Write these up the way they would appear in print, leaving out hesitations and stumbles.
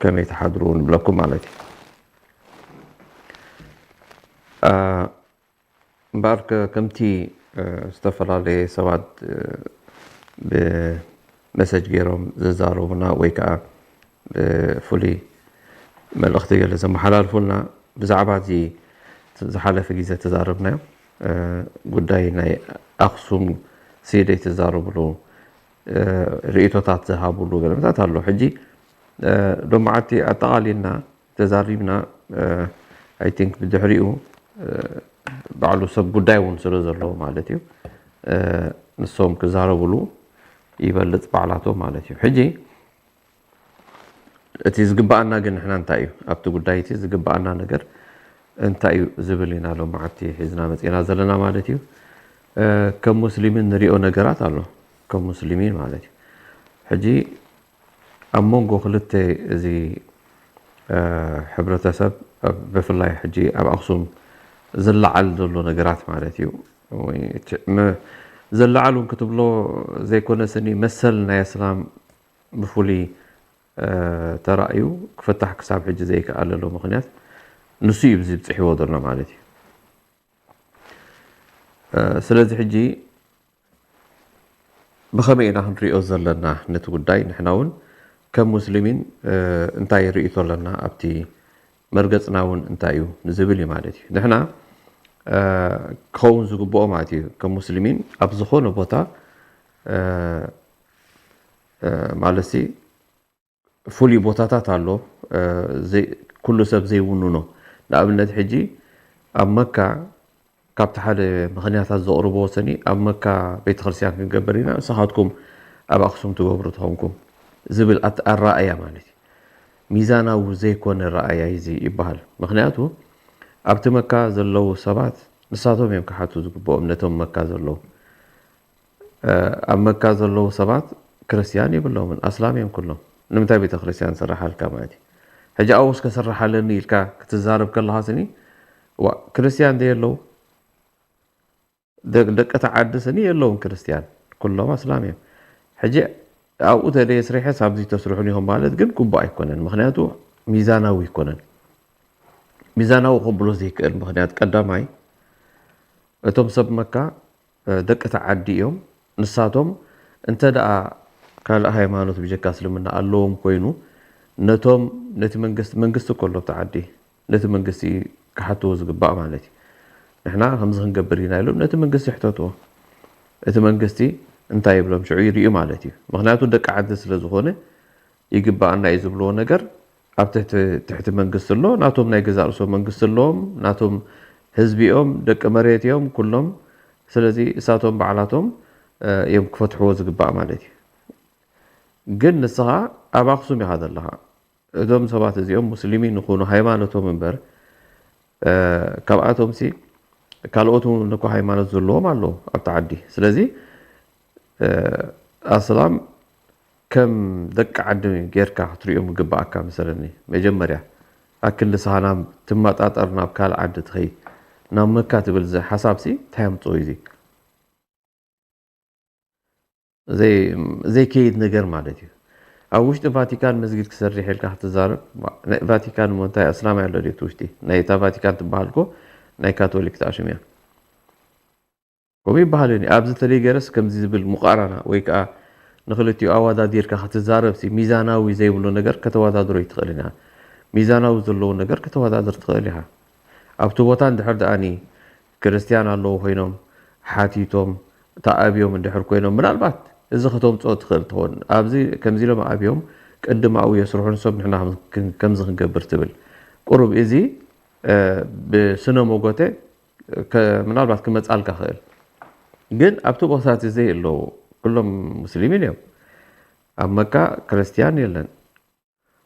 كم يتحضرون بلكم مالتي بارك كمتي استفر عليه سواد بمسج غيرهم زاروا ويكا فولي ملأختي لازم محلال فلنا بزعباتي زحلف جيزة تزاربنا قداي ناي أخصم سيدي تزاربلو رئيتو تات زهابلو قلمتات هالو حجي دمعتي أتقالينا تزاربنا I think بدحريقو بعلو سب قداي ونسلوزر له مالتيو نصوم كزاربلو يبلط بعلاتو مالتيو حجي اتي زقبانا قن احنا انتايو ابتو قدايتي زقبانا نقر انتايو زبلينا لو معتي حزنا متينا زلنا مالتيو كمسلمين نريو نقرات الله كمسلمين مالتيو حجي امونغو خلتي زي حبرتسب بفلاي حجي اب اقصم زلعل دولو نقرات مالتيو زلعلو كتب له زي كنا سني مثلنا يا سلام بفولي ترأيو كفتح كساب حجي زي قال له مخنيات نصيب زي بصحي وضرنا مالتي سلازي حجي بخمينا هنريو زلنا نتو قداي نحناون كمسلمين انتاي رئيتو لنا ابتي مرقصناون انتايو نزبلي مالتي نحنا كون زقبو مالتي كمسلمين ابزخون بوتا مالسي فولي بوتاتات አለው زي كل سب زي ونونو لابنت حجي اب مكه كابت حدا مخنياتات زقربو سني اب مكه بيت خرسيان كنقبرينا صحاتكم اب اقسم تغبرتهمكم زبل الرأي مالتي ميزاناو زي كون الرأي يزي يبحال مخنياتو ابت مكه زلو سبات نساتهم يمكحاتو زقبو امنتهم مكه زلو اب مكه زلو سبات كريستيان يبلو من اسلاميهم كلهم نمتى بيت خريستيان سرحال كمادي حجا اوس كسرحالني الكا كتزارب كلها سني و كريستيان دي لو دق تعدسني يلوم كريستيان كلهم اسلاميهم حجي او تدي يسرح حساب زي تسرحوني هم مالت ግን ኩባ አይኮነን ምክንያቱ ሚዛናዊ ይኮነን ሚዛናዊ قبلو زي كل ምክንያት ቀዳማይ እቶም ሰብ መካ ደቅ ተዓዲዮም ንሳቶም እንተ ደኣ ካል ሃይማኖት بجكا اسلمنا اللهم كوينو نتوم نتي منغست كله تعدي نتي منغستي كحتو زغبا مالتي احنا خمس نغبرينا يلو نتي منغستي حتتو نتي منغستي انتاي بلوم شعيري مالتي مخناتو دق عد سلازخونه يغبانا يزبلو ነገር اب تحت منغست له ناتوم ناي غزارسو منغست لهم ناتوم حزبيهم دق مريتيهم كلهم سلازي اساتهم بعلاتهم يم كفتحو زغبا مالتي ግን ንስኻ ኣብ ኣክሱም ይሃደለኻ እቶም ሰባት እዚኦም ሙስሊሚን ይኹኑ ሃይማኖቶም እንበር ካብኣቶም ሲ ካልኦቶም ንኮ ሃይማኖት ዘለዎም ኣለዉ ኣብ ተዓዲ ስለዚ ኣስላም ከም ደቂ ዓዲ ጌርካ ክትሪኦም ግባእካ መሰለኒ መጀመርያ ኣክል ንስኻ ናብ ትመጣጠር ናብ ካልእ ዓዲ ትኸይድ ናብ መካ ትብል ሓሳብ ሲ እንታይ ኣምፅኦ እዩ زي كيد نجر مالتي اوش فاتيكان مسجد كسرح لك تزارب فاتيكان مونتاي اسلام على ديتوشتي نايتا فاتيكان تبالكو ناي كاثوليك تاشميا وبي بحالني ابز تري جرس كم زي بالمقارنه ويكا نخلتي اوادا ديرك تزارب سي ميزاناوي زي بلو نجر كتوادادرو يتخلينا ميزاناوي زلو نجر كتوادادر تخليها ابتو بوتان دحر داني كريستيان الله هينهم حاتيتهم تابيهم اندحر كوينهم من البات اذا ختهم صوت خلت هون ابزي كمزي لما ابيهم قدم او يسرحون سب نحنا كمز نقبر تبل قرب ايزي بسنه موغوته من البات كمصالك خيل ግን ኣብቱ ቦታት እዚ የለው كلهم مسلمين እዮም ኣብ መካ ክርስቲያን የለን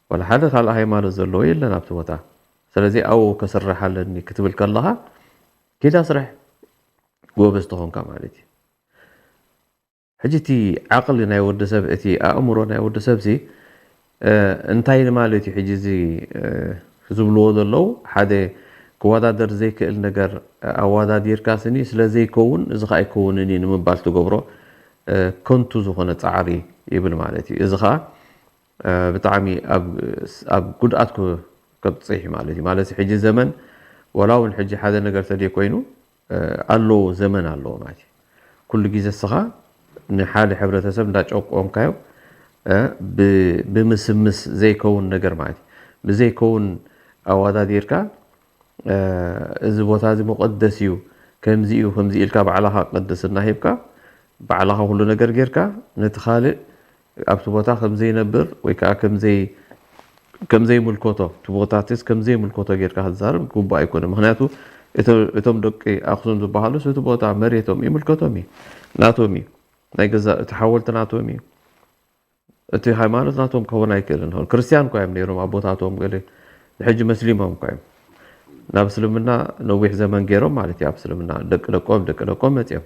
ولا ሓደ ካልእ ሃይማኖት ዘለዎ የለን ኣብቱ ቦታ ስለዚ ኣው ከስረሓለኒ ክትብል ከለኻ كده ስራሕ ጎበዝ ተኾንካ ማለት እዩ حجتي عقل ناي ود سب اتي امرو ناي ود سب سي انتاي مالتي حجزي زبلو دلو حدا كوادادر زي كل ነገር አዋዳዲር ካስኒ ስለዚህ ኮውን እዝኻ አይኮውንኒ ንምባል ተገብሮ ኮንቱ ዝኾነ ጻዕሪ ይብል ማለት እዩ እዝኻ ብጣዕሚ ኣብ ጉድኣት ከብፅሕ ማለት ሕጂ ዘመን ወላ እውን ሕጂ ሓደ ነገር ተደይ ኮይኑ ኣለዎ ዘመን ኣለዎ ማለት እዩ ኩሉ ግዜ ስኻ ንሓደ ሕብረተሰብ እንዳጨቆምካዮ ብምስምስ ዘይከውን ነገር ማለት እዩ ብዘይከውን ኣዋዳዲርካ እዚ ቦታ እዚ መቀደስ እዩ ከምዚ እዩ ከምዚ ኢልካ ባዕልኻ ቅድስና ሂብካ ባዕልኻ ኩሉ ነገር ጌርካ ነቲ ካልእ ኣብቲ ቦታ ከምዘይነብር ወይ ከዓ ከምዘይምልከቶ እቲ ቦታትስ ከምዘይምልከቶ ጌርካ ክትዛረብ ግቡእ ኣይኮነን ምክንያቱ እቶም ደቂ ኣክሱም ዝበሃሉ እቲ ቦታ መሬቶም ይምልከቶም እዩ ናቶም እዩ ናይ ገዛ እቲ ሓወልቲ ናቶም እዩ እቲ ሃይማኖት ናቶም ክኸውን ኣይክእልን ክርስቲያን እኳ እዮም ነይሮም ኣቦታቶም ገለ ሕጂ መስሊሞም እኳ እዮም ናብ እስልምና ነዊሕ ዘመን ገይሮም ማለት እዩ ኣብ እስልምና ደቂ ደቆም መፅኦም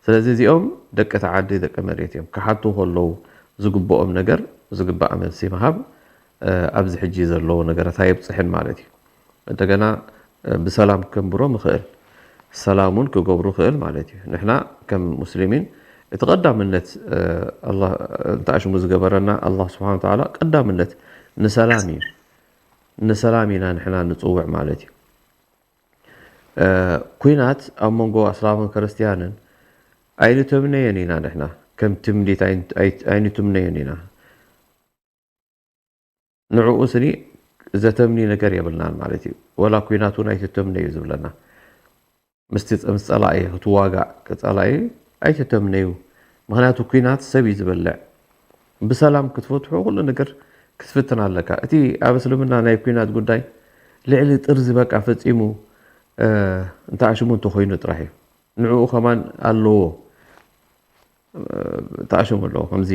ስለዚ እዚኦም ደቂ ተዓዲ ደቂ መሬት እዮም ክሓቱ ከለዉ ዝግብኦም ነገር ዝግባእ መልሲ ምሃብ ኣብዚ ሕጂ ዘለዎ ነገራት ኣይብፅሕን ማለት እዩ እንደገና ብሰላም ከንብሮ ምኽእል ሰላሙን ክገብሩ ክእል ማለት እዩ ንሕና ከም ሙስሊሚን እቲ ቀዳምነት አላህ እንተኣሽሙ ዝገበረና አላህ ስብሓን ወተዓላ ቀዳምነት ንሰላም እዩ ንሰላም ኢና ንሕና ንፅውዕ ማለት እዩ ኩናት ኣብ መንጎ እስላምን ክርስቲያንን ኣይንትምነየን ኢና ንሕና ከም ትምኒት ኣይንትምነየን ኢና ንዕኡ ስኒ ዘተምኒ ነገር የብልናን ማለት እዩ ወላ ኩናት እውን ኣይትተምነ እዩ ዝብለና ምስ ፀላኢ ክትዋጋእ ከፀላኢ ኣይትተምነዩ ምክንያቱ ኩናት ሰብ እዩ ዝበልዕ ብሰላም ክትፈትሑ ኩሉ ነገር ክትፍትን ኣለካ እቲ ኣብ እስልምና ናይ ኩናት ጉዳይ ልዕሊ ጥርዚ በቃ ፈፂሙ እንተኣሽሙ እንተኮይኑ ጥራሕ እዩ ንዕኡ ከማን ኣለዎ ተኣሽሙ ኣለዎ ከምዚ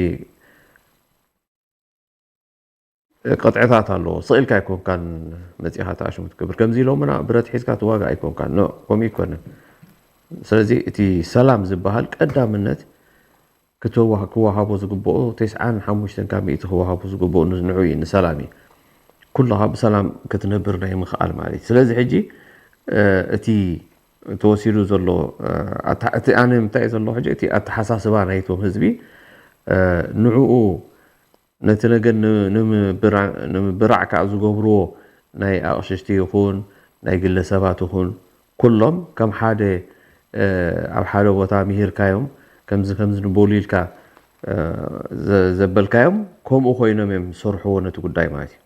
قطعታት ኣለዎ ስኢልካ ኣይኮንካን መፂኻ ተኣሽሙ ትገብር ከምዚ ኢሎምና ብረት ሒዝካ ትዋጋ ኣይኮንካን ኖ ከምኡ ይኮነን ስለዚ እቲ ሰላም ዝበሃል ቀዳምነት ክወሃቦ ዝግብኦ 95 ካብ 100 ክወሃቦ ዝግብኦ ንዑ እዩ ንሰላም እዩ ኩልኻ ብሰላም ክትነብር ናይ ምኽኣል ማለት እዩ ስለዚ ሕጂ እቲ ተወሲዱ ዘሎ እቲ ኣነ ምንታይ ዘሎ ሕጂ እቲ ኣተሓሳስባ ናይቶም ህዝቢ ንዕኡ ነቲ ነገር ንምብራዕ ከዓ ዝገብርዎ ናይ ኣቕሽሽቲ ይኹን ናይ ግለሰባት ይኹን ኩሎም ከም ሓደ ኣብ ሓደ ቦታ ምሂርካዮም ከምዚ ንበሉ ኢልካ ዘበልካዮም ከምኡ ኮይኖም እዮም ዝሰርሕዎ ነቲ ጉዳይ ማለት እዩ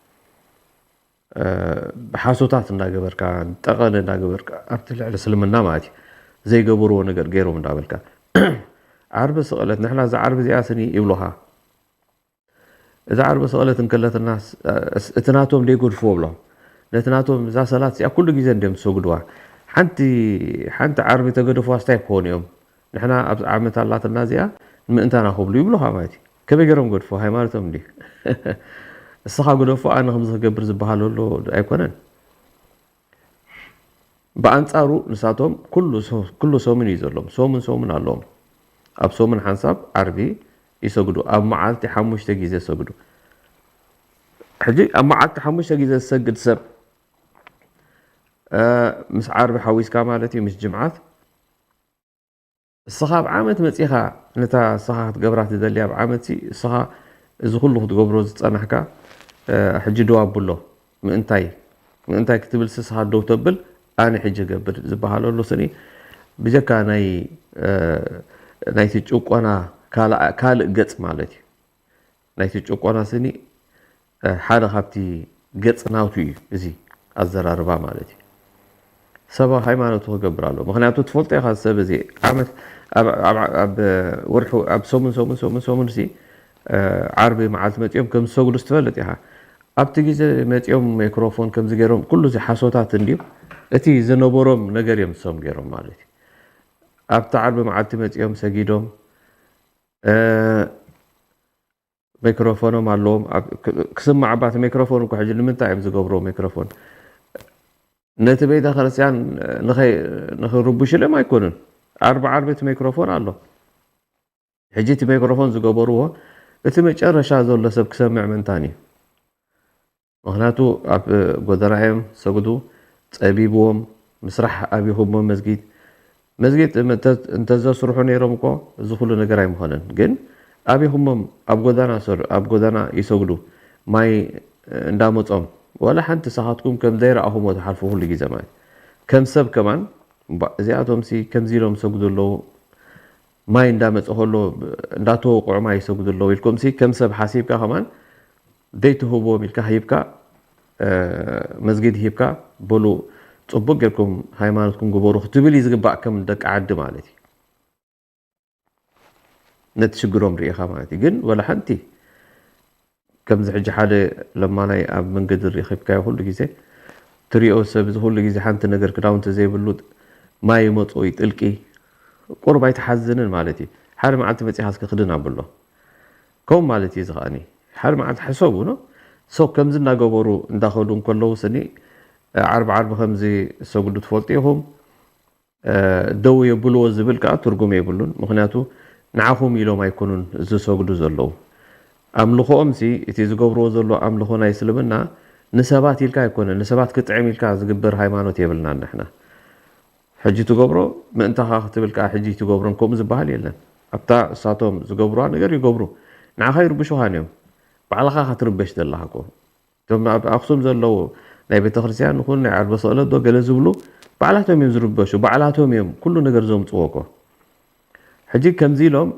ብሓሶታት እንዳገበርካ ጠቐን እንዳገበርካ ኣብቲ ልዕሊ እስልምና ማለት እዩ ዘይገበርዎ ነገር ገይሮም እንዳበልካ ዓርቢ ስቕለት ንሕና እዛ ዓርቢ እዚኣ ስኒ ይብሉኻ እዛ ዓርቢ ስቕለት እንከለትና እቲ ናቶም ደይጎድፍዎ ብሎም ነቲ ናቶም እዛ ሰላት እዚኣ ኩሉ ግዜ እንድዮም ዝሰግድዋ ሓንቲ ዓርቢ ተገደፍዋ ስታይ ክኾኑ እዮም ንሕና ኣብ ዓመት ኣላትና እዚኣ ንምእንታና ክብሉ ይብሉኻ ማለት እዩ ከመይ ገይሮም ገድፎ ሃይማኖቶም እንዲ እስኻ ገደፎ ኣነ ከምዚ ክገብር ዝበሃል ዘሎ ኣይኮነን ብኣንፃሩ ንሳቶም ኩሉ ሶምን እዩ ዘሎም ሶምን ኣለዎም ኣብ ሶምን ሓንሳብ ዓርቢ ይሰግዱ ኣብ መዓልቲ 5 ግዜ ይሰግዱ ሕጂ ኣብ መዓልቲ 5 ግዜ ዝሰግድ ሰብ ምስ ዓርቢ ሓዊስካ ማለት እዩ ምስ ጅምዓት እስኻ ኣብ ዓመት መፂኻ ነታ እስኻ ክትገብራ ትደልያ ኣብ ዓመት እስኻ እዚ ኩሉ ክትገብሮ ዝፀናሕካ ሕጂ ደው ኣቡሎ ምእንታይ ክትብል እስኻ ደው ተብል ኣነ ሕጂ ገብር ዝበሃለሉ ስኒ ብጀካ ናይቲ ጭቆና ካልእ ገጽ ማለት እዩ ናይቲ ጭቆና ስኒ ሓደ ካብቲ ገጽ ናውቱ እዩ እዚ ኣዘራርባ ማለት እዩ ሰብ ሃይማኖቱ ክገብር ኣሎ ምክንያቱ ትፈልጦ ኢኻ ሰብ እዚ ዓመት ኣብ ወርሑ ኣብ ሶሙን ሲ ዓርቢ መዓልቲ መፂኦም ከም ዝሰግዱ ትፈልጥ ኢኻ ኣብቲ ግዜ መፂኦም ማይክሮፎን ከምዚ ገይሮም ኩሉ እዚ ሓሶታት እንድዩ እቲ ዝነበሮም ነገር እዮም ዝሶም ገይሮም ማለት እዩ ኣብቲ ዓርቢ መዓልቲ መፂኦም ሰጊዶም ማይክሮፎኖም ኣለዎም ክስማዕ ባት ማይክሮፎን እኮ ሕጂ ንምንታይ እዮም ዝገብርዎ ማይክሮፎን ነቲ ቤተ ክርስቲያን ንኽርቡሽሎም ኣይኮኑን ዓርቢ እቲ ማይክሮፎን ኣሎ ሕጂ እቲ ማይክሮፎን ዝገበርዎ እቲ መጨረሻ ዘሎ ሰብ ክሰምዕ ምንታን እዩ ምክንያቱ ኣብ ጎደና እዮም ሰግዱ ፀቢብዎም ምስራሕ ኣብይኹሞም መስጊድ እንተዘስርሑ ነይሮም እኮ እዚ ኩሉ ነገር ኣይምኾነን ግን ኣብይኹሞም ኣብ ጎደና ይሰግዱ ማይ እንዳመጾም ولا حنت ساعتكم كم دايره اهم وتحالفوا كل جزء معي كم سب كمان እዚኣቶም ሲ ከምዚ ኢሎም ሰግዱ ኣለዉ ማይ እንዳመፅእ እንዳተወቅዑ ማይ ይሰግዱ ኣለዉ ኢልኩም ሲ ከም ሰብ ሓሲብካ ከማን ደይትህቦም ኢልካ ሂብካ መስጊድ ሂብካ በሉ ፅቡቅ ጌርኩም ሃይማኖትኩም ግበሩ ክትብል እዩ ዝግባእ ከም ደቂ ዓዲ ማለት እዩ ነቲ ሽግሮም ርኢኻ ማለት እዩ ግን ወላ ሓንቲ ከምዚ ሕጂ ሓደ ለማናይ ኣብ መንገዲ ርኢኽብካዮ ኩሉ ግዜ ትሪኦ ሰብ ኩሉ ግዜ ሓንቲ ነገር ክዳውንቲ ዘይብሉ ማይ መፁ ይጥልቂ ቁርባ ይተሓዝንን ማለት እዩ ሓደ መዓልቲ መፅኻ ክክድን ኣብሎ ከም ማለት እዩ ዝኸኣኒ ሓደ መዓልቲ ሓሰቡ ነው ሰው ከምዚ እናገበሩ እንዳኸዱ እንከለዉ ስኒ ዓርብ ዓርብ ከምዚ ሰጉዱ ትፈልጡ ኢኹም ደው የብልዎ ዝብል ከዓ ትርጉም የብሉን ምክንያቱ ንዓኹም ኢሎም ኣይኮኑን ዝሰግዱ ዘለዉ ኣምልኾኦም ሲ እቲ ዝገብርዎ ዘሎ ኣምልኾ ናይ እስልምና ንሰባት ኢልካ ኣይኮነን ንሰባት ክጥዕም ኢልካ ዝግበር ሃይማኖት የብልና ንሕና ሕጂ ትገብሮ ምእንታኻ ክትብል ከዓ ሕጂ ትገብሮን ከምኡ ዝበሃል የለን ኣብታ እሳቶም ዝገብርዋ ነገር ይገብሩ ንዓኻ ይርብሹኻን እዮም ባዕልኻ ክትርበሽ ዘለኻ እኮ እቶም ኣብ ኣክሱም ዘለዉ ናይ ቤተክርስትያን ይኹን ናይ ዓርቢ ስቕለት ዶ ገለ ዝብሉ ባዕላቶም እዮም ዝርበሹ ባዕላቶም እዮም ኩሉ ነገር ዘምፅዎ እኮ ሕጂ ከምዚ ኢሎም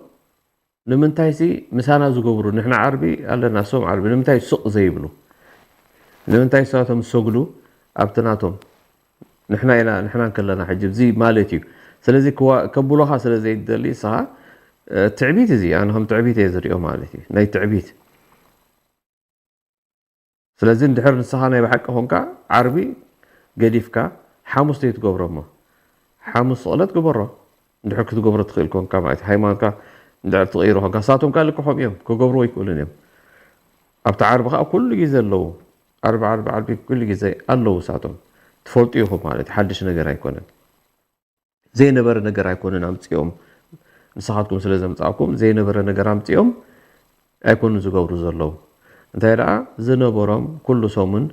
ንምንታይ ሲ ምሳና ዝገብሩ ንሕና ዓርቢ ኣለና ሶም ዓርቢ ንምንታይ ሱቕ ዘይብሉ ንምንታይ እሳቶም ዝሰግዱ ኣብቲ ናቶም ንሕና ከለና ሕጂ እዚ ማለት እዩ ስለዚ ከብሎኻ ስለዘይደሊ ስኻ ትዕቢት እዚ ኣነ ከም ትዕቢት እየ ዝሪኦ ማለት እዩ ናይ ትዕቢት ስለዚ እንድሕር ንስኻ ናይ ብሓቂ ኮንካ ዓርቢ ገዲፍካ ሓሙስ ትገብሮ እሞ ሓሙስ ስቕለት ግበሮ እንድሕር ክትገብሮ ትኽእል ኮንካ ማለት ሃይማኖትካ እንድሕር ትቕይሮ ኮንካ ሳቶም ካ ልክሖም እዮም ክገብርዎ ይክእሉን እዮም ኣብቲ ዓርቢ ከዓ ኩሉ ግዜ ኣለዉ ዓርቢ ኩሉ ግዜ ኣለዉ ሳቶም ትፈልጡ ኢኹም ማለት ሓድሽ ነገር ኣይኮነን ዘይነበረ ነገር ኣይኮነን ኣምፅኦም ንስኻትኩም ስለ ዘምፃእኩም ዘይነበረ ነገር ኣምፅኦም ኣይኮኑን ዝገብሩ ዘለዉ እንታይ ደኣ ዝነበሮም ኩሉ ሰሙን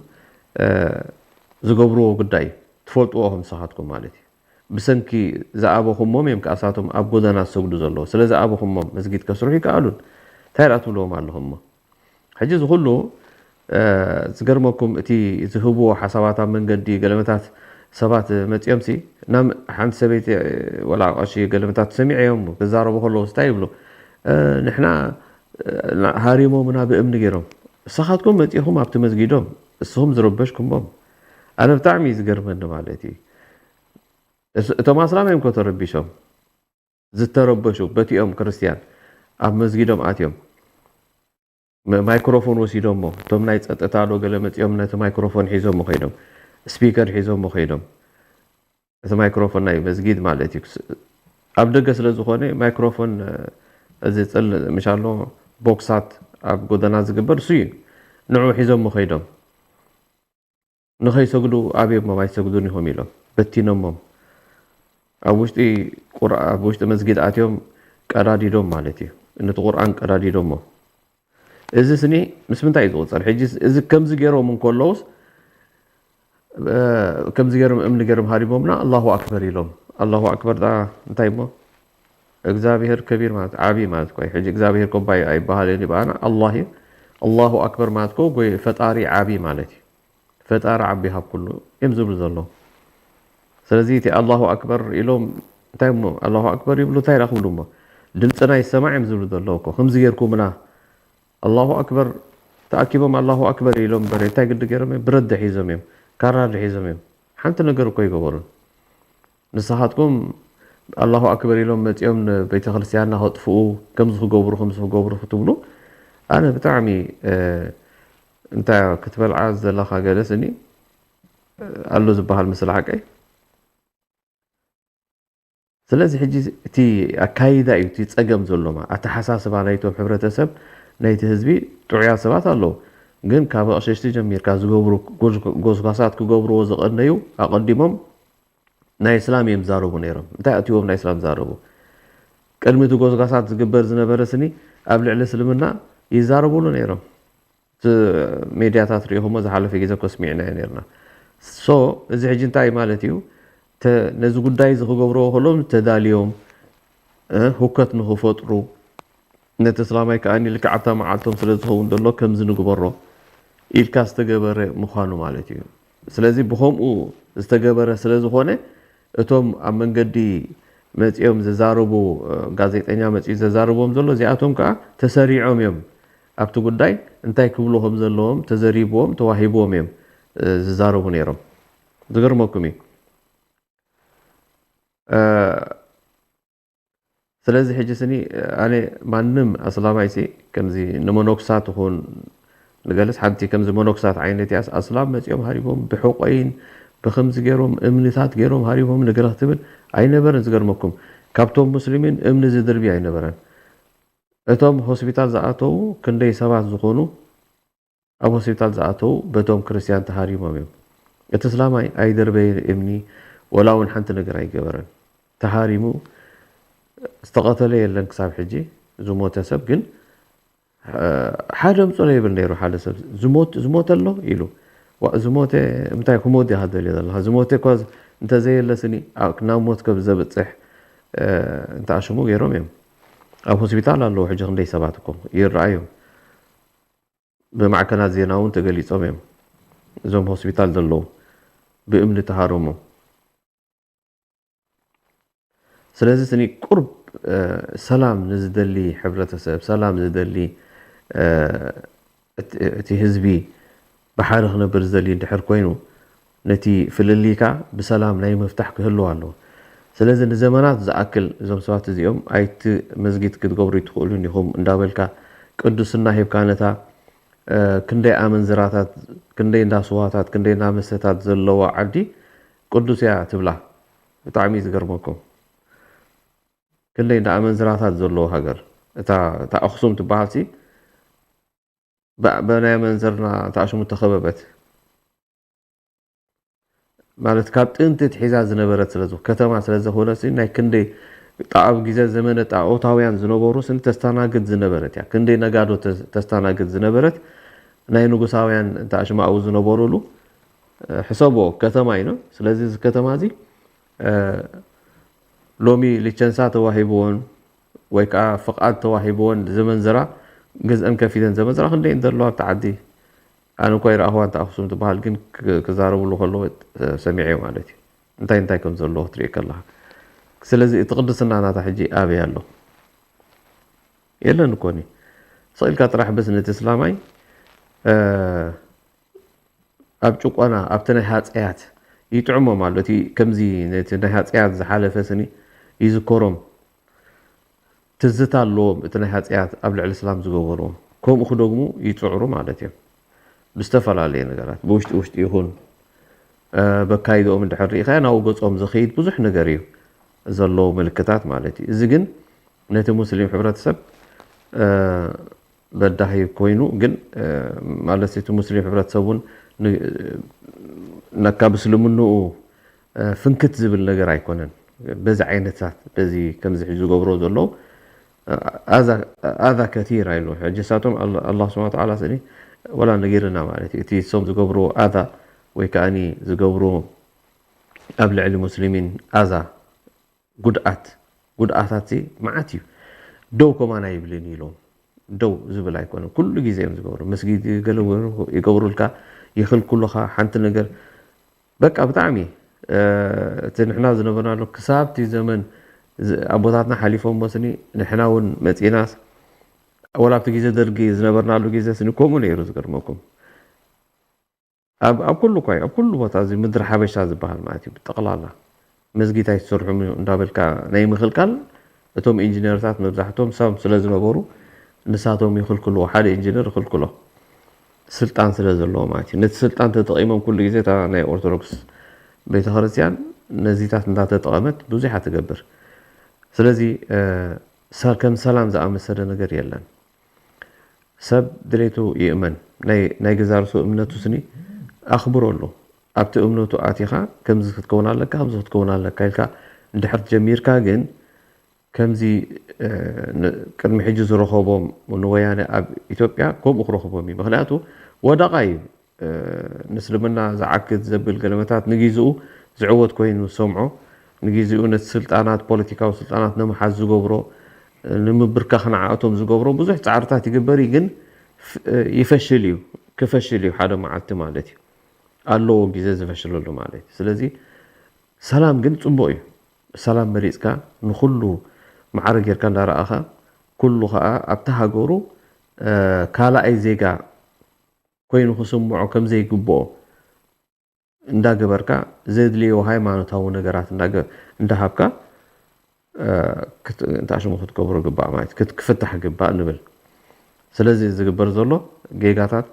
ዝገብርዎ ጉዳይ ትፈልጥዎኹም ንስኻትኩም ማለት እዩ ብሰንኪ ዝኣበኹሞም እዮም ከኣሳቶም ኣብ ጎደና ዝሰግዱ ዘለዉ ስለ ዝኣበኹሞም መስጊድ ከስርሑ ይከኣሉን እንታይ ደኣ ትብልዎም ኣለኹም ሞ ሕጂ እዚ ኩሉ ዝገርመኩም እቲ ዝህብዎ ሓሳባት ኣብ መንገዲ ገለመታት ሰባት መፅኦም ሲ ናብ ሓንቲ ሰበይቲ ወላ ቀሺ ገለመታት ሰሚዐ እዮም ክዛረቡ ከለዉ ስታይ ይብሉ ንሕና ሃሪሞምና ብእምኒ ገይሮም ንስኻትኩም መፂኹም ኣብቲ መስጊዶም እስኹም ዝረበሽኩምቦም ኣነ ብጣዕሚ ዝገርመኒ ማለት እዩ እቶም ኣስላም ኮ ተረቢሾም ዝተረበሹ በቲኦም ክርስቲያን ኣብ መስጊዶም ኣትዮም ማይክሮፎን ወሲዶም ሞ እቶም ናይ ፀጥታ ዶ ገለ መፅኦም ነቲ ማይክሮፎን ሒዞም ኸይዶም ስፒከር ሒዞም ኸይዶም እቲ ማይክሮፎን ናይ መስጊድ ማለት እዩ ኣብ ደገ ስለ ዝኾነ ማይክሮፎን እዚ ፅል ምሻሎ ቦክሳት ኣብ ጎደና ዝግበር እሱ እዩ ንዑ ሒዞም ኸይዶም ንኸይሰግዱ ኣብዮሞም ኣይሰግዱን ኢኹም ኢሎም በቲኖሞም ኣብ ውሽጢ መስጊድ ኣትዮም ቀዳዲዶም ማለት እዩ ነቲ ቁርኣን ቀዳዲዶሞ እዚ ስኒ ምስ ምንታይ እዩ ዝቁፀር ሕጂ እዚ ከምዚ ገይሮም እንከለውስ ከምዚ ገይሮም እምኒ ገይሮም ሃሪቦምና ኣላሁ ኣክበር ኢሎም ኣላሁ ኣክበር እንታይ ሞ እግዚኣብሔር ከቢር ማለት ዓብይ ማለት ኮይ ሕጂ እግዚኣብሔር ኮባይ ኣይበሃልን ይበኣና ኣላህ እዩ ኣላሁ ኣክበር ማለት ኮ ጎይ ፈጣሪ ዓብይ ማለት እዩ ፈጣሪ ዓብይ ሃብ ኩሉ እዮም ዝብሉ ዘለዉ ስለዚ እቲ ኣላሁ ኣክበር ኢሎም እንታይ ሞ ኣላሁ ኣክበር ይብሉ እንታይ ዳ ክብሉ ሞ ድምፅና ይሰማዕ እዮም ዝብሉ ዘለዉ እኮ ከምዚ ጌርኩምና ኣላሁ ኣክበር ተኣኪቦም ኣላሁ ኣክበር ኢሎም በረ እንታይ ግዲ ገይሮም እዮም ብረድ ሒዞም እዮም ካራር ሒዞም እዮም ሓንቲ ነገር እኮ ይገበሩን ንስኻትኩም ኣላሁ ኣክበር ኢሎም መፂኦም ቤተ ክርስቲያንና ከጥፍኡ ከምዚ ክገብሩ ክትብሉ ኣነ ብጣዕሚ እንታይ ክትበልዓ ዘለኻ ገለስኒ ኣሎ ዝበሃል ምስሊ ሓቀይ ስለዚ ሕጂ እቲ ኣካይዳ እዩ እቲ ፀገም ዘሎማ ኣተሓሳስባ ናይቶም ሕብረተሰብ ናይቲ ህዝቢ ጥዑያት ሰባት ኣለዉ ግን ካብ ኣቕሸሽቲ ጀሚርካ ዝገብሩ ጎስጓሳት ክገብርዎ ዝቐነዩ ኣቐዲሞም ናይ እስላም እዮም ዝዛረቡ ነይሮም እንታይ ኣትዎም ናይ እስላም ዝዛረቡ ቅድሚ እቲ ጎስጓሳት ዝግበር ዝነበረ ስኒ ኣብ ልዕሊ እስልምና ይዛረብሉ ነይሮም ሜድያታት ሪኢኹሞ ዝሓለፈ ግዜ ኮስሚዕናዮ ነርና ሶ እዚ ሕጂ እንታይ ማለት እዩ ነዚ ጉዳይ እዚ ክገብርዎ ከሎም ተዳልዮም ሁከት ንክፈጥሩ ነቲ እስላማይ ከኣኒ ልክዕ ኣብታ መዓልቶም ስለ ዝኸውን ዘሎ ከምዚ ንግበሮ ኢልካ ዝተገበረ ምዃኑ ማለት እዩ ስለዚ ብኸምኡ ዝተገበረ ስለ ዝኾነ እቶም ኣብ መንገዲ መፂኦም ዘዛረቡ ጋዜጠኛ መፂ ዘዛረቦም ዘሎ እዚኣቶም ከዓ ተሰሪዖም እዮም ኣብቲ ጉዳይ እንታይ ክብሉ ከም ዘለዎም ተዘሪብዎም ተዋሂቦም እዮም ዝዛረቡ ነይሮም ዝገርመኩም እዩ ስለዚ ሕጂ ስኒ ኣነ ማንም ኣስላማይሲ ከምዚ ንመኖክሳት ይኹን ንገለስ ሓንቲ ከምዚ መኖክሳት ዓይነት ያስ ኣስላም መፂኦም ሃሪቦም ብሕቆይን ብከምዚ ገይሮም እምንታት ገይሮም ሃሪቦም ነገር ክትብል ኣይነበረን ዝገርመኩም ካብቶም ሙስሊሚን እምኒ ዝድርቢ ኣይነበረን እቶም ሆስፒታል ዝኣተው ክንደይ ሰባት ዝኾኑ ኣብ ሆስፒታል ዝኣተው በቶም ክርስቲያን ተሃሪሞም እዮም እቲ እስላማይ ኣይደርበይ እምኒ ወላ እውን ሓንቲ ነገር ኣይገበረን ተሃሪሙ ዝተቐተለ የለን ክሳብ ሕጂ ዝሞተ ሰብ ግን ሓደ ምፅሎ ይብል ነይሩ ሓደ ሰብ ዝሞተ ኣሎ ኢሉ ዝሞተ እንታይ ክሞት ኢኻ ደልዮ ዘለካ ዝሞተ እኳ እንተዘየለስኒ ናብ ሞት ከም ዘብፅሕ እንተኣሽሙ ገይሮም እዮም ኣብ ሆስፒታል ኣለዉ ሕጂ ክንደይ ሰባት እኮ ይረኣዮም ብማዕከናት ዜና እውን ተገሊፆም እዮም እዞም ሆስፒታል ዘለዉ ብእምኒ ተሃረሞም ስለዚ ስኒ ቁርብ ሰላም ንዝደሊ ሕብረተሰብ ሰላም ዝደሊ እቲ ህዝቢ ብሓደ ክነብር ዝደሊ እንድሕር ኮይኑ ነቲ ፍልሊካ ብሰላም ናይ መፍታሕ ክህልው ኣለዎ ስለዚ ንዘመናት ዝኣክል እዞም ሰባት እዚኦም ኣይቲ መስጊድ ክትገብሩ ትኽእሉን ኢኹም እንዳበልካ ቅዱስና ሂብካ ነታ ክንደይ ኣመንዝራታት ክንደይ እንዳስዋታት ክንደይ እንዳመሰታት ዘለዎ ዓዲ ቅዱስ እያ ትብላ ብጣዕሚ ዝገርመኩም ክንደይ እንዳኣመንዝራታት ዘለዎ ሃገር እታ ኣክሱም ትበሃልሲ በናይ መንዘርና ተኣሽሙ ተኸበበት ማለት ካብ ጥንቲ ትሒዛ ዝነበረት ስለዚ ከተማ ስለዝኾነሲ ናይ ክንደይ ኣብ ግዜ ዘመነ ጣዖታውያን ዝነበሩ ስኒ ተስተናግድ ዝነበረት እያ ክንደይ ነጋዶ ተስተናግድ ዝነበረት ናይ ንጉሳውያን ተኣሽሙ ኣብኡ ዝነበሩሉ ሕሰቦ ከተማ እዩ ስለዚ እዚ ከተማ እዚ ሎሚ ሊቸንሳ ተዋሂብዎን ወይ ከዓ ፍቃድ ተዋሂብዎን ዘመንዝራ ገዝአን ከፊተን ዘመንዝራ ክንደይ እንደለዋ ተዓዲ ኣነ እኳ ይረኣኽዋ እንተ ኣክሱም ትበሃል ግን ክዛረብሉ ከለዎ ሰሚዐ ማለት እዩ እንታይ ከም ዘለዎ ትሪኢ ከለካ ስለዚ እቲ ቅድስና ናታ ሕጂ ኣበይ ኣሎ የለን እኮኒ ስኢልካ ጥራሕ በስ ነቲ እስላማይ ኣብ ጭቆና ኣብቲ ናይ ሃፀያት ይጥዕሞም ኣሎ እቲ ከምዚ ነቲ ናይ ሃፀያት ዝሓለፈ ስኒ ይዝከሮም ትዝታ ኣለዎም እቲ ናይ ሃፀያት ኣብ ልዕሊ እስላም ዝገበርዎም ከምኡ ክደግሙ ይፅዕሩ ማለት እዮም ብዝተፈላለየ ነገራት ብውሽጢ ውሽጢ ይኹን በካይዶኦም እንድሕር ሪኢኻ ናብኡ ገፆም ዝኸይድ ብዙሕ ነገር እዩ ዘለዎ ምልክታት ማለት እዩ እዚ ግን ነቲ ሙስሊም ሕብረተሰብ በዳሂ ኮይኑ ግን ማለት እቲ ሙስሊም ሕብረተሰብ እውን ነካ ብስልምንኡ ፍንክት ዝብል ነገር ኣይኮነን በዚ ዓይነታት በዚ ከምዚ ሒዙ ዝገብሮ ዘለዉ ኣዛ ከቲር ኢሉ ሕጂ ሳቶም ኣላህ ስብሓነ ወተዓላ ስኒ ወላ ነጊርና ማለት እዩ እቲ ሶም ዝገብሮ ኣዛ ወይ ከዓኒ ዝገብሮ ኣብ ልዕሊ ሙስሊሚን ኣዛ ጉድኣታት መዓት እዩ ደው ከማና ይብልን ኢሎም ደው ዝብል ኣይኮነን ኩሉ ግዜ እዮም ዝገብሩ መስጊድ ይገብሩልካ ይኽልኩሉኻ ሓንቲ ነገር በቃ ብጣዕሚ እቲ ንሕና ዝነበርናሉ ክሳብቲ ዘመን ኣቦታትና ሓሊፎም ሞስኒ ንሕና እውን መፂናስ ወላ ኣብቲ ግዜ ደርጊ ዝነበርናሉ ግዜ ስኒ ከምኡ ነይሩ ዝገርመኩም ኣብ ኩሉ ኳ ኣብ ኩሉ ቦታ እዚ ምድሪ ሓበሻ ዝበሃል ማለት እዩ ብጠቕላላ መስጊድ ኣይትሰርሑ እንዳበልካ ናይ ምኽልካል እቶም ኢንጂነርታት መብዛሕትኦም ሰብ ስለ ዝነበሩ ንሳቶም ይኽልክልዎ ሓደ ኢንጂነር ይኽልክሎ ስልጣን ስለ ዘለዎ ማለት እዩ ነቲ ስልጣን ተጠቒሞም ኩሉ ግዜ እታ ናይ ኦርቶዶክስ ቤተክርስትያን ነዚታት እንዳተጠቐመት ብዙሕ ትገብር ስለዚ ከም ሰላም ዝኣመሰለ ነገር የለን ሰብ ድሌቱ ይእመን ናይ ገዛ ርእሱ እምነቱ ስኒ ኣኽብረሉ ኣብቲ እምነቱ ኣቲኻ ከምዚ ክትከውን ኣለካ ከምዚ ክትከውን ኣለካ ኢልካ እንድሕር ጀሚርካ ግን ከምዚ ቅድሚ ሕጂ ዝረኸቦም ንወያነ ኣብ ኢትዮጵያ ከምኡ ክረኽቦም እዩ ምክንያቱ ወደቓ እዩ ንእስልምና ዝዓክት ዘብል ገለመታት ንግዚኡ ዝዕወት ኮይኑ ሰምዖ ንግዚኡ ነቲ ስልጣናት ፖለቲካዊ ስልጣናት ንምሓዝ ዝገብሮ ንምብርካኽ ንዓኣቶም ዝገብሮ ብዙሕ ፃዕርታት ይግበር ግን ይፈሽል እዩ ክፈሽል እዩ ሓደ መዓልቲ ማለት እዩ ኣለዎ ግዜ ዝፈሽለሉ ማለት እዩ ስለዚ ሰላም ግን ጽቡቕ እዩ ሰላም መሪጽካ ንኹሉ ማዕረ ጌርካ እንዳረኣኻ ኩሉ ከዓ ኣብታ ሃገሩ ካልኣይ ዜጋ ኮይኑ ክስምዖ ከም ዘይግብኦ እንዳገበርካ ዘድልዮ ሃይማኖታዊ ነገራት እንዳሃብካ እንታሽሙ ክትገብሮ ግባእ ማለት ክትፍታሕ ግባእ ንብል ስለዚ ዝግበር ዘሎ ጌጋታት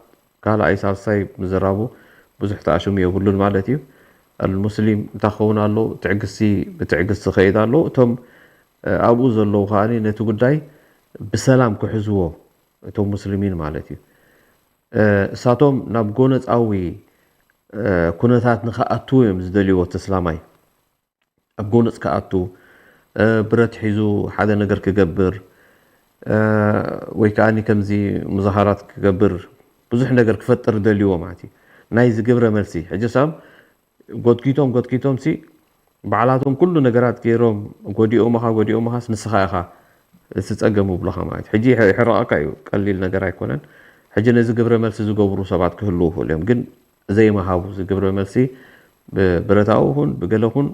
ካልኣይ ሳልሳይ ምዝራቡ ብዙሕ ተኣሽሙ የብሉን ማለት እዩ المسلم تخون الله تعجسي بتعجس خيد الله تم أبو زلوا خاني نتقول داي بسلام كحزوه تم مسلمين مالتي ساتهم نبقونت قوي كونتات نخاتو مزدلي وتسلامي أبقونت كأتو برت حزو حدا نقر كجبر ويكاني كمزي مظاهرات كجبر بزح نقر كفتر دليو معتي نايز جبر مرسي حجسام قد كيتوم سي بعلاتهم كل نجارات كيروم قدي أمها نسخاها تتأجموا بلها معي حجي حرقة أيو قليل نجار يكونن حجي نزق قبر ملسي زقبرو سبعة كهلوه اليوم جن زي ما هابو زقبر ملسي برتاوهن بقلهن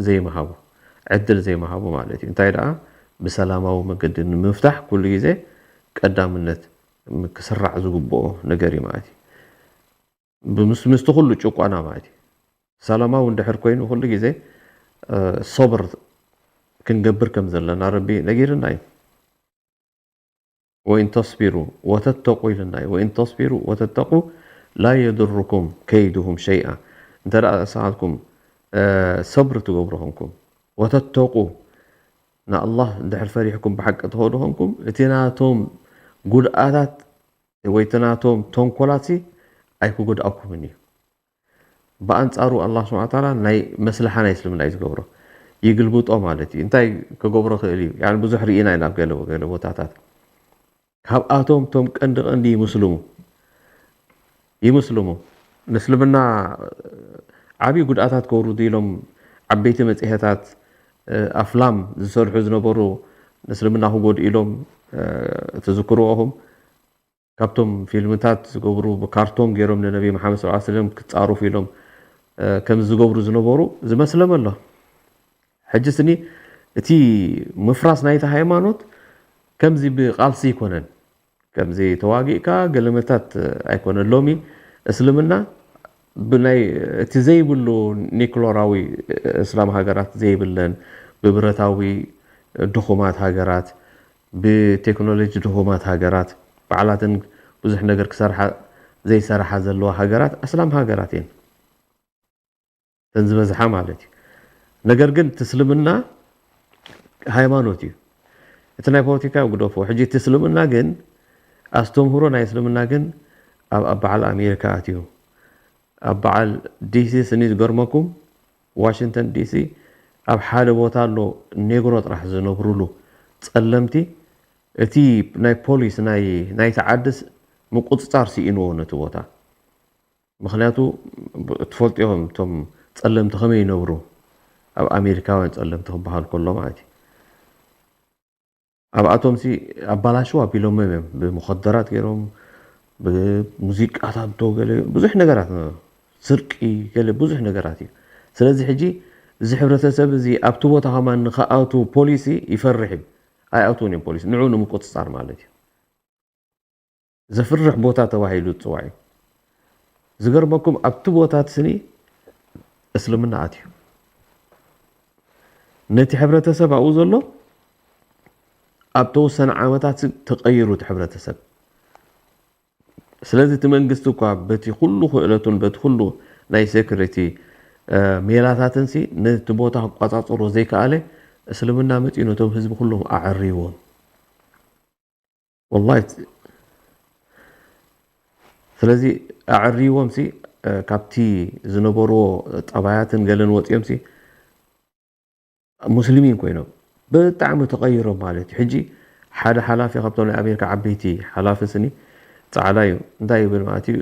زي ما هابو عدل زي ما هابو مالتي انتي رأى بسلامة ومقد مفتاح كل جزء قدام النت كسرع زقبو نجاري معي مستخلو تشوكو أنا معي سلامة وندحر كوين وكل جزء صبر كنجبر كم زلنا ربي نجيرنا وإن تصبروا وتتقوا لنا وإن تصبروا وتتقوا لا يضركم كيدهم شيئا انت رأى ساعدكم صبر تجبرهمكم وتتقوا نا الله ندحر فريحكم بحق تهودهمكم اتناتهم قد آذات ويتناتهم تنقلاتي أيكو قد أكو مني بأنصارو الله سبحانه وتعالى ناي مسلحة يسلمنا يزغبرو يقلبوطو مالتي انتي كغبرو خيلي يعني بزح رينا يناب قالوا تاتات كاباتهم توم قندي يمسلمو نسلمنا عبي قداتات كورو ديلهم عبيت مصيحتات افلام زسرحو زنبرو نسلمنا هو قد إلهم تذكروهم كابتم فيلمتات زغبرو بكارتون غيرهم للنبي محمد صلى الله عليه وسلم كتصاروا فيلم كم زغبرو زنبرو زمسلم الله حجسني اتي مفراس نايتا هايمانوت كم زي بقالسي يكونن كم زي تواقيكا قلمتات ايكونن لومي اسلمنا بناي اتي زي بلو نيكلوراوي اسلام هاجرات زي بلن ببرتاوي دخومات هاجرات بتكنولوجي دخومات هاجرات بعلاتن بزح نجر كسرحة زي سرحة زلوا هاجرات اسلام هاجراتين تنزبزحة مالتي نجر قل تسلمنا هايمانوتي اتناي بوتيكا وقدوفو حجي تسلمنا قن استوم هرونا يسلمنا قن أبعال أمريكا أتيو أبعال دي سي سنيز قرمكم واشنطن دي سي أب حالة بوتالو نيغروت راح زنبرولو تسلمتي اتي ناي بوليس ناي تعدس مقصصار سي انو نتو بوتا مخنياتو تفولتيهم توم تسلمت خمي ينبرو أب أمريكاوين تسلمتهم بحال كله معتي أب أتوم سي أبالاشوا بيلوم بمخدرات غيرهم بموسيقى تابتو قال بزح نجارات سرقي قال بزح نجارات سلازي حجي زي حبرتسب زي أبتو بوتا كمان خاطو بوليسي يفرحي أي أوتوني بوليس نعونو مقصصار مالتي زفرح بوتا تواهيلو تصواعي زقربكم أبتو بوتا سني اسلمنا عاتيو نتي حبرتسب أعوذ الله أبتو سنة عامتات تغيروا حبرتسب سلازي تمنقستو بتي كله خيلتون بت كله ناي سيكوريتي ميلاتاتن سي نتبوتا قطاطرو زي كالي اسلمنا متينو توم حزب كلهم أعريوهم والله سلازي أعريوهم سي كابتي زنبرو طبيعاتن قالن وطيهم سي مسلمين كوينو بتعم تغيروا مالتي حجي حدا حلافي خبطون أمريكا عبيتي حلافي سني تعاليو انتاي بالماتي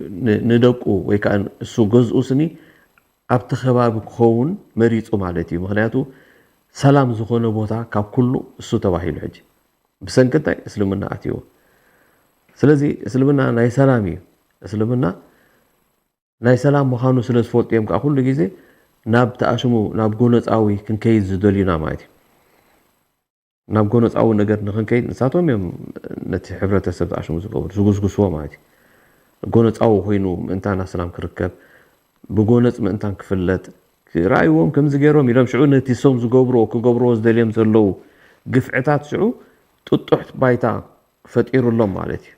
ندقو ويكان سو جزء سني ابت خباب كون مريصو مالتي مخنياتو سلام زخونه بوتا كاب كله سو تواهيل حجي بسنكتاي اسلمنا اتيو سلازي اسلمنا ناي سلامي እስልምና ናይ ሰላም ምዃኑ ስለ ዝፈልጡ እዮም ከዓ ኩሉ ግዜ ናብ ተኣሽሙ ናብ ጎነፃዊ ክንከይድ ዝደልዩና ማለት እዩ ናብ ጎነፃዊ ነገር ንክንከይድ ንሳቶም እዮም ነቲ ሕብረተሰብ ተኣሽሙ ዝገብሩ ዝጉስጉስዎ ማለት እዩ ጎነፃዊ ኮይኑ ምእንታና ሰላም ክርከብ ብጎነፅ ምእንታን ክፍለጥ رأيهم كم زجيرهم يلام شعور نتيسهم زجبرو كجبرو زدليم زلوا قفعتات شعور تطحت بايتا فتير اللهم مالتي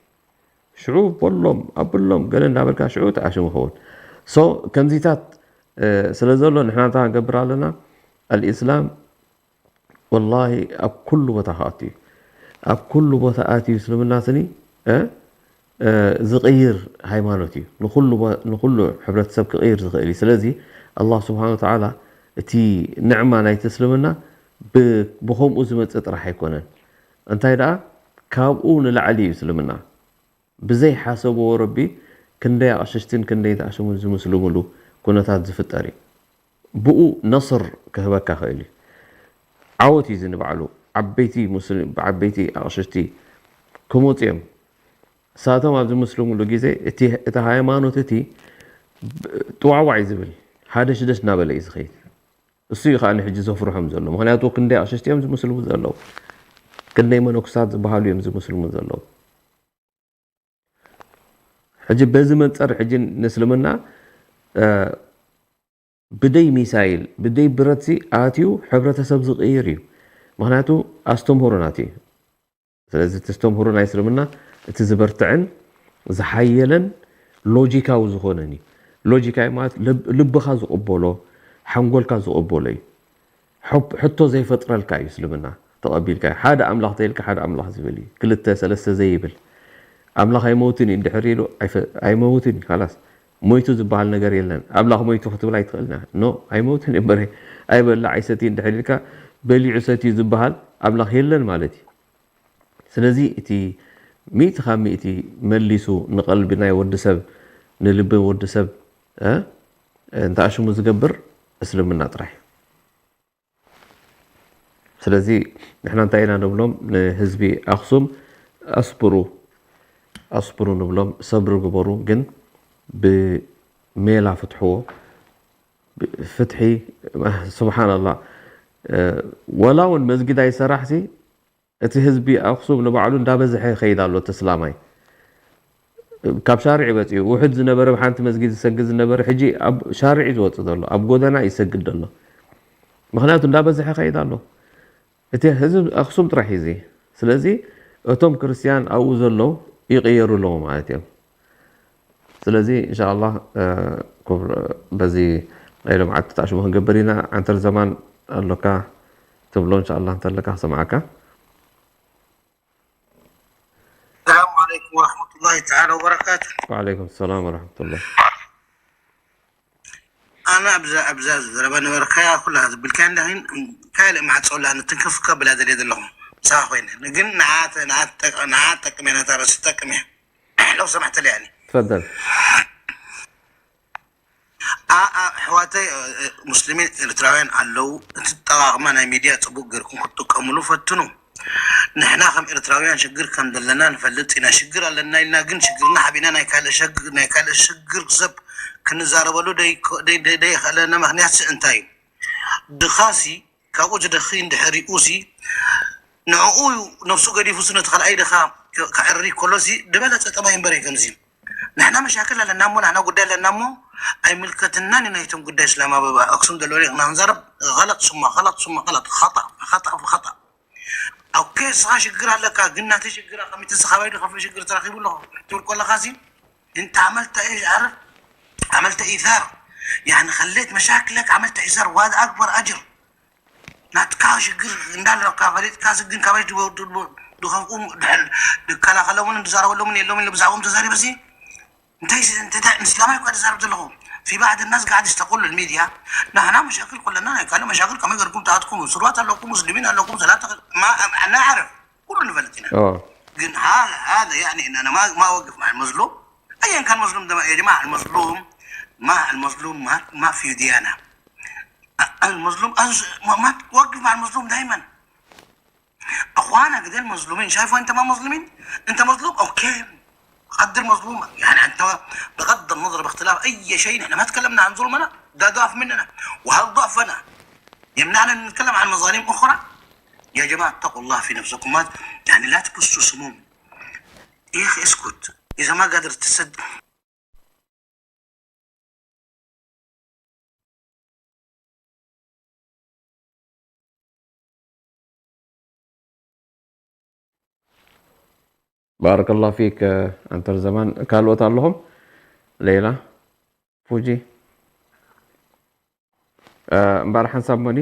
شعور بولهم أبلهم قالن دابلك شعور تعشوا هون كم زيتات سلزلوا نحن تعال قبر لنا الإسلام والله أب كل وتهاتي أب كل وتهاتي يسلم الناس ني زغير هايمانوتي نخلو حبرة سبك غير زغيري سلزي الله سبحانه وتعالى تي نعمة ناي تسلمنا بخوم أزمة راح يكونن انت هيدا كابون العلي يسلمنا بزي حاسبوا ربي كندي عششتين كندي تعشمون زي مسلمون له كنا تزفتري بقو نصر كهبك خيلي عوتي زين بعلو عبيتي مسلم عبيتي عششتي كموتيم ساعتهم عبد المسلمون له جزء تي هاي ما نوتتي توعوا زبل هذا شدش نابل يسخيت السيخ أنا حجي زفر حمزة الله مهنياتو كندي عششت يوم زي مسلم زلوا كندي منوكسات بحالو يوم زي مسلم زلوا حجي بزمن صار حجي نسلمنا بدي ميسايل بدي برتسي آتيو حبرتسب صغيريو مهنياتو أستمهرناتي ስለዚህ ተስተምሁሩና ይስልምና እቲ ዝበርትዕን ዝሓየለን ሎጂካዊ ዝኾነኒ ሎጂካዊ ማለት ልብኻ ዝቕበሎ ሓንጎልካ ዝቕበሎ እዩ ሕቶ ዘይፈጥረልካ እዩ እስልምና ተቐቢልካ ሓደ ኣምላኽ ተይልካ ሓደ ኣምላኽ ዝብል እዩ ክልተ ሰለስተ ዘይብል ኣምላኽ ኣይመውትን እንድሕር ኢሉ ኣይመውትን خلاص ሞይቱ ዝበሃል ነገር የለን ኣምላኽ ሞይቱ ክትብል ኣይትኽእልና ኖ ኣይመውትን እምበረ ኣይበላ ዓይሰቲ እንድሕር ኢልካ በሊዑ ሰቲ ዝበሃል ኣምላኽ የለን ማለት እዩ ስለዚ እቲ ሚእቲ ካብ ሚእቲ መሊሱ ንቐልቢ ናይ ወዲሰብ ንልቢ ወዲሰብ እንተኣሽሙ ዝገብር እስልምና ጥራሕ ስለዚ ንሕና እንታይ ኢና ንብሎም ንህዝቢ ኣክሱም ኣስብሩ ንብሎም ሰብሪ ግበሩ ግን ብሜላ ፍትሕዎ ፍትሒ ስብሓንላህ ወላ እውን መስጊድ ኣይሰራሕሲ እቲ ህዝቢ ኣክሱም ንባዕሉ እንዳበዝሐ ይኸይድ ኣሎ ተስላማይ ካብ ሻርዕ ይበፅዩ ውሕድ ዝነበረ ብሓንቲ መስጊድ ዝሰግድ ዝነበረ ሕጂ ኣብ ሻርዕ ዝወፅእ ዘሎ ኣብ ጎደና ይሰግድ ዘሎ ምክንያቱ እንዳበዝሐ ይኸይድ ኣሎ እቲ ህዝቢ ኣክሱም ጥራሕ እዩ ስለዚ እቶም ክርስቲያን ኣብኡ ዘለው ይቕየሩ ኣለዎ ማለት እዮም ስለዚ እንሻ አላህ በዚ ናይ ልምዓት ተኣሽሙ ክንገብር ኢና ዓንተር ዘማን ኣሎካ ትብሎ እንሻ አላህ እንተለካ ክሰምዓካ السلام عليكم ورحمة الله تعالى وبركاته. وعليكم السلام ورحمة الله. أنا أبزاز ربنا بركايا كلها بالكان دهين كالي ما حتصل لها نتنكفك بلا دليل لهم صاحبين نقول نعاتك من ترستك من لو سمحت لي يعني تفضل. حواتي مسلمين إرتراويين علو تطاغمنا ميديا تبوك غيركم كنتو كاملو فتنو نحنا خم إرتراويان شجر كم دلنا نفلت إنا شجر لنا إنا جن شجرنا حبينا نايكال شجر زب كنزار ولو داي خلنا مهنيات انتاي دخاسي كأوج دخين دحري أوسي نعوي نفسه قدي فسنة خل أي دخا كعري كلوسي دبلت تما ينبري كنزي نحنا مشاكل لنا مو نحنا قدام لنا مو أي ملكتنا نيتم قدام إسلام بابا أقسم دلوري ننظر غلط ثم غلط ثم غلط خطأ أو كيس شجرة لك قلنا تشجرة خميت السخابين خفي شجرة ترخيب الله تقول كل خازين أنت عملت إيش عرف عملت إيثار يعني خليت مشاكلك عملت إيثار وهذا أكبر أجر ناتكا شجر ندال لك فريد كاس الدين كابيش دو خمقوم كلا خلوهم ندزاروا لهم من اللي بزعوهم تزاري بسي انت إسلامي يقعد يزارب لهم في بعض الناس قاعد يستقل الميديا نحن مشاكل كلنا كانوا مشاكل كما يقولكم تاعتكم سروات لكم مسلمين لكم ثلاثه ما انا اعرف كل فلتنا هذا يعني ان انا ما اوقف مع المظلوم ايا كان مظلوم ده يا جماعه المظلوم ما في ديانه المظلوم ما توقف مع المظلوم دائما اخوانا قد المظلومين شايفوا انت ما مظلومين انت مظلوم اوكي قدر مظلومك. يعني انت بغض النظر باختلاف اي شيء، احنا ما تكلمنا عن ظلمنا، ده ضعف مننا، وهل ضعفنا يمنعنا ان نتكلم عن مظالم اخرى؟ يا جماعه اتقوا الله في نفسكم، ما يعني لا تبثوا سموم. يا اخي اسكت اذا ما قادر تسد. بارك الله فيك أنتر زمان. ካልኦት ኣለኹም ሌላ ፉጂ እምበር ሓንሳብ ሞኒ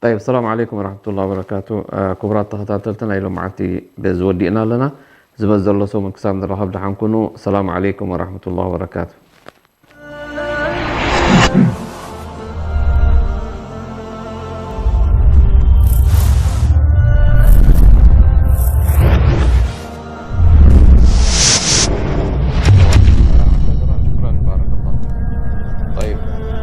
طيب السلام عليكم ورحمة الله وبركاته. كبرات تخطاتلتنا إلى معتي بزودينا لنا زبز الله سوم كسام نرحب دحان كونوا. السلام عليكم ورحمة الله وبركاته.